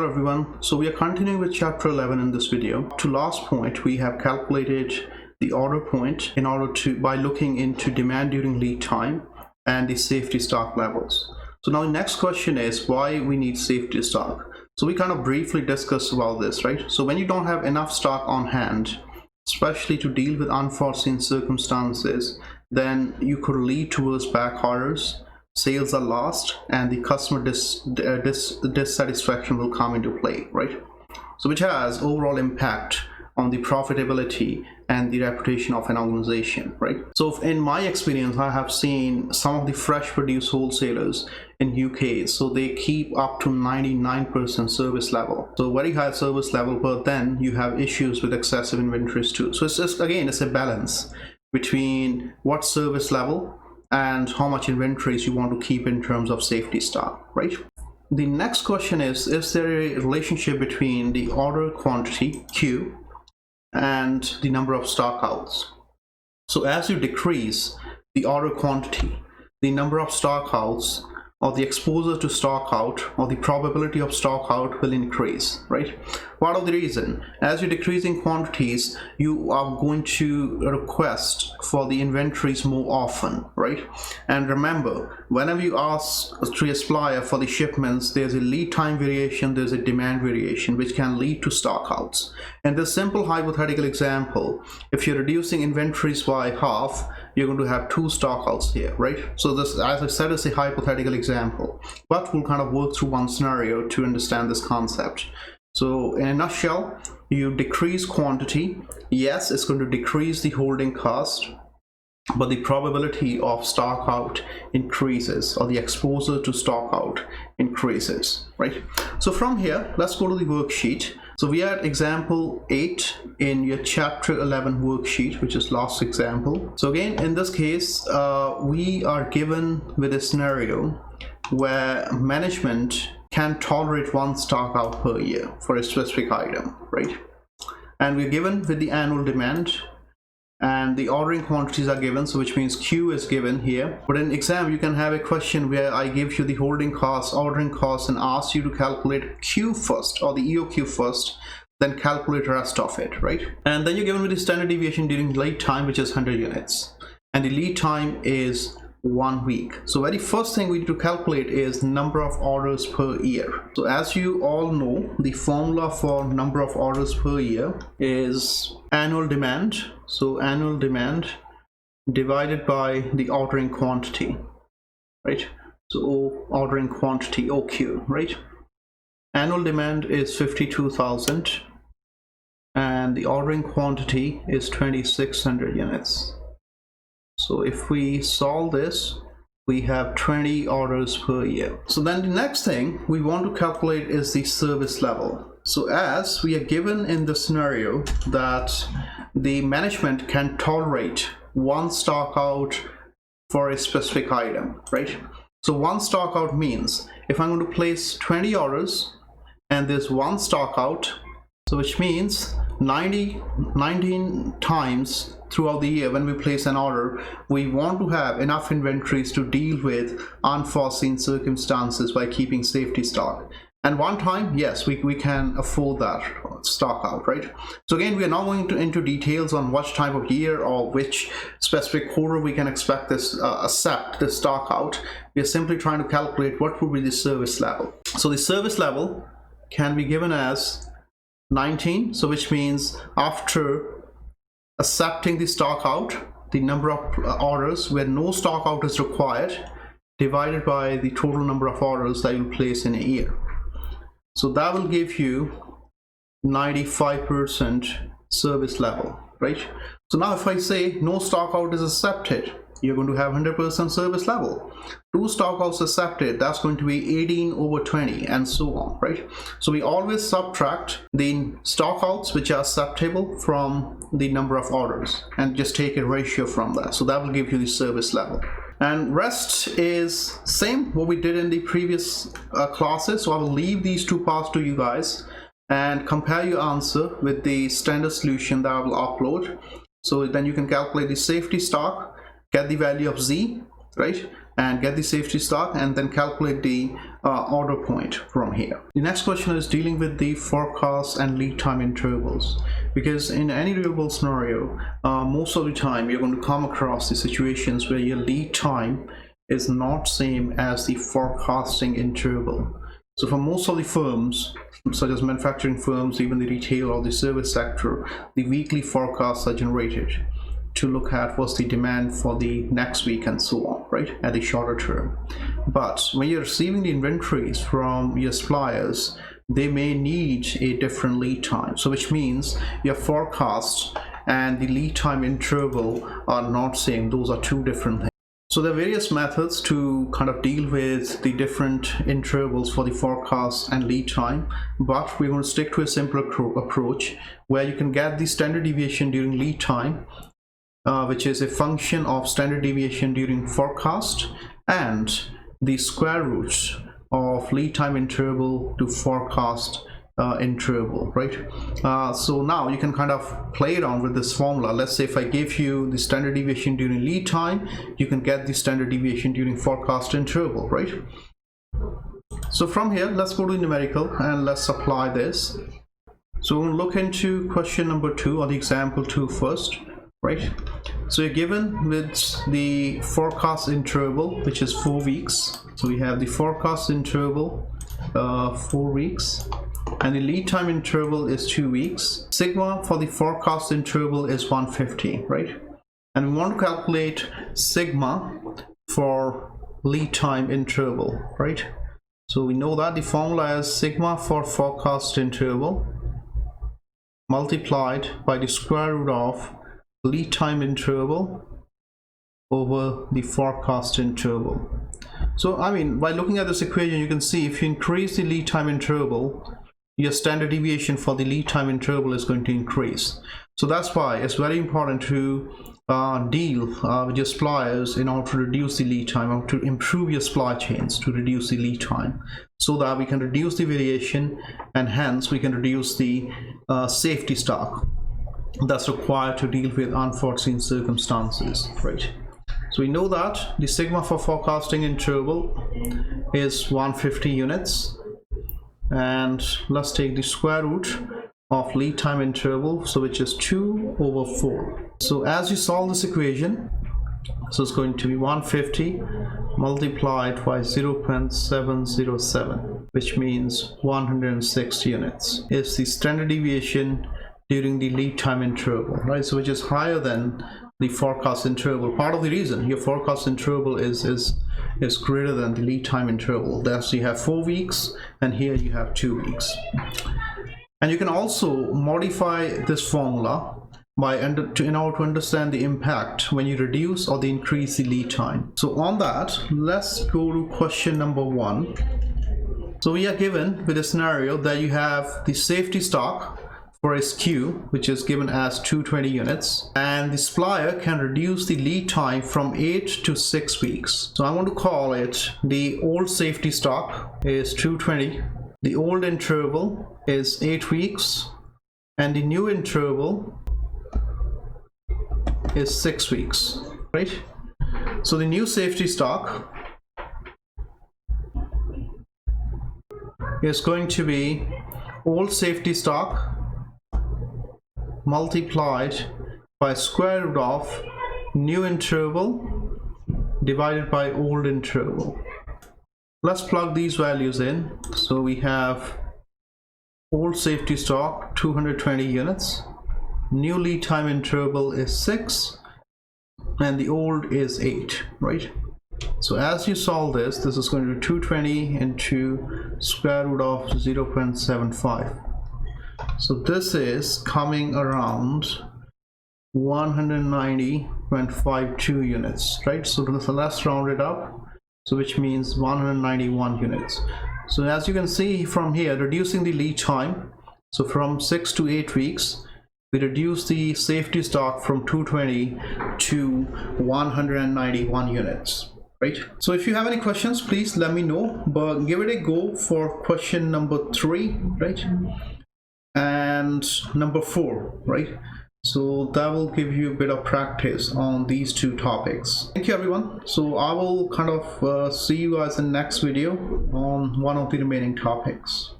Hello everyone, so we are continuing with chapter 11 in this video. To last point, we have calculated the order point in order to by looking into demand during lead time and the safety stock levels. So now the next question is why we need safety stock. So we kind of briefly discussed about this, right? So when you don't have enough stock on hand, especially to deal with unforeseen circumstances, then you could lead towards back orders, sales are lost, and the customer dissatisfaction will come into play, right? So which has overall impact on the profitability and the reputation of an organization, right? So in my experience, I have seen some of the fresh produce wholesalers in UK, so they keep up to 99% service level, so very high service level, but then you have issues with excessive inventories too. So it's just, again, it's a balance between what service level and how much inventories you want to keep in terms of safety stock, right? The next question is there a relationship between the order quantity, Q, and the number of stockouts? So as you decrease the order quantity, the number of stockouts or the exposure to stockout or the probability of stockout will increase, right? Part of the reason, as you're decreasing quantities, you are going to request for the inventories more often, right? And remember, whenever you ask to a supplier for the shipments, there's a lead time variation, there's a demand variation, which can lead to stockouts. In this simple hypothetical example, if you're reducing inventories by half, you're going to have 2 stockouts here, right? So this, as I said, is a hypothetical example, but we'll kind of work through one scenario to understand this concept. So in a nutshell, you decrease quantity. Yes, it's going to decrease the holding cost, but the probability of stockout increases, or the exposure to stockout increases, right? So from here, let's go to the worksheet. So we are at example 8 in your chapter 11 worksheet, which is last example. So again, in this case, we are given with a scenario where management can tolerate 1 stock out per year for a specific item, right? And we're given with the annual demand, and the ordering quantities are given, so which means Q is given here. But in exam, you can have a question where I give you the holding costs, ordering costs, and ask you to calculate Q first, or the EOQ first, then calculate the rest of it, right? And then you're given with the standard deviation during lead time, which is 100 units, and the lead time is 1 week. So very first thing we need to calculate is number of orders per year. So as you all know, the formula for number of orders per year is annual demand. So annual demand divided by the ordering quantity, right? So ordering quantity, OQ, right? Annual demand is 52,000 and the ordering quantity is 2,600 units. So if we solve this, we have 20 orders per year. So then the next thing we want to calculate is the service level. So as we are given in the scenario that the management can tolerate 1 stock out for a specific item, right? So 1 stock out means if I'm going to place 20 orders and there's 1 stock out, so which means 19 times throughout the year when we place an order, we want to have enough inventories to deal with unforeseen circumstances by keeping safety stock. And 1 time, yes, we can afford that stock out, right? So again, we are not going into details on what type of year or which specific quarter we can expect this accept this stock out. We are simply trying to calculate what would be the service level. So the service level can be given as 19, so which means after accepting the stock out, the number of orders where no stock out is required divided by the total number of orders that you place in a year. So that will give you 95% service level, right? So now if I say no stock out is accepted, you're going to have 100% service level. 2 stockouts accepted, that's going to be 18 over 20, and so on, right? So we always subtract the stockouts which are acceptable from the number of orders and just take a ratio from that. So that will give you the service level. And rest is same what we did in the previous classes. So I will leave these 2 parts to you guys and compare your answer with the standard solution that I will upload. So then you can calculate the safety stock, get the value of Z, right? and get the safety stock, and then calculate the order point from here. The next question is dealing with the forecast and lead time intervals, because in any real world scenario, most of the time you're going to come across the situations where your lead time is not same as the forecasting interval. So for most of the firms, such as manufacturing firms, even the retail or the service sector, the weekly forecasts are generated to look at what's the demand for the next week and so on, right, at the shorter term. But when you're receiving the inventories from your suppliers, they may need a different lead time, so which means your forecast and the lead time interval are not same. Those are two different things. So there are various methods to kind of deal with the different intervals for the forecast and lead time, but we're going to stick to a simpler approach where you can get the standard deviation during lead time, which is a function of standard deviation during forecast, and the square root of lead time interval to forecast interval, right? So now you can kind of play around with this formula. Let's say if I give you the standard deviation during lead time, you can get the standard deviation during forecast interval, right? So from here, let's go to the numerical and let's apply this. So we'll look into question number 2, or the example 2 first, right? So you're given with the forecast interval, which is 4 weeks. So we have the forecast interval 4 weeks, and the lead time interval is 2 weeks. Sigma for the forecast interval is 150, right? And we want to calculate sigma for lead time interval, right? So we know that the formula is sigma for forecast interval multiplied by the square root of lead time interval over the forecast interval. So I mean, by looking at this equation, you can see if you increase the lead time interval, your standard deviation for the lead time interval is going to increase. So that's why it's very important to deal with your suppliers in order to reduce the lead time, or to improve your supply chains to reduce the lead time, so that we can reduce the variation, and hence we can reduce the safety stock that's required to deal with unforeseen circumstances, right? So we know that the sigma for forecasting interval is 150 units, and let's take the square root of lead time interval, so which is 2 over 4. So as you solve this equation, so it's going to be 150 multiplied by 0.707, which means 106 units is the standard deviation during the lead time interval, right? So which is higher than the forecast interval. Part of the reason your forecast interval is greater than the lead time interval. That's, you have 4 weeks, and here you have 2 weeks. And you can also modify this formula in order to understand the impact when you reduce or increase the lead time. So on that, let's go to question number 1. So we are given with a scenario that you have the safety stock for a SKU, which is given as 220 units, and the supplier can reduce the lead time from 8 to 6 weeks. So I want to call it the old safety stock is 220, the old interval is 8 weeks, and the new interval is 6 weeks, right? So the new safety stock is going to be old safety stock multiplied by square root of new interval divided by old interval. Let's plug these values in. So we have old safety stock 220 units, new lead time interval is 6, and the old is 8, right? So as you solve this, this is going to be 220 into square root of 0.75. So this is coming around 190.52 units, right? So let's round it up, so which means 191 units. So as you can see from here, reducing the lead time, so from 6 to 8 weeks, we reduce the safety stock from 220 to 191 units, right? So if you have any questions, please let me know, but give it a go for question number 3, right? And number 4, right? So that will give you a bit of practice on these two topics. Thank you everyone. So I will kind of see you guys in next video on one of the remaining topics.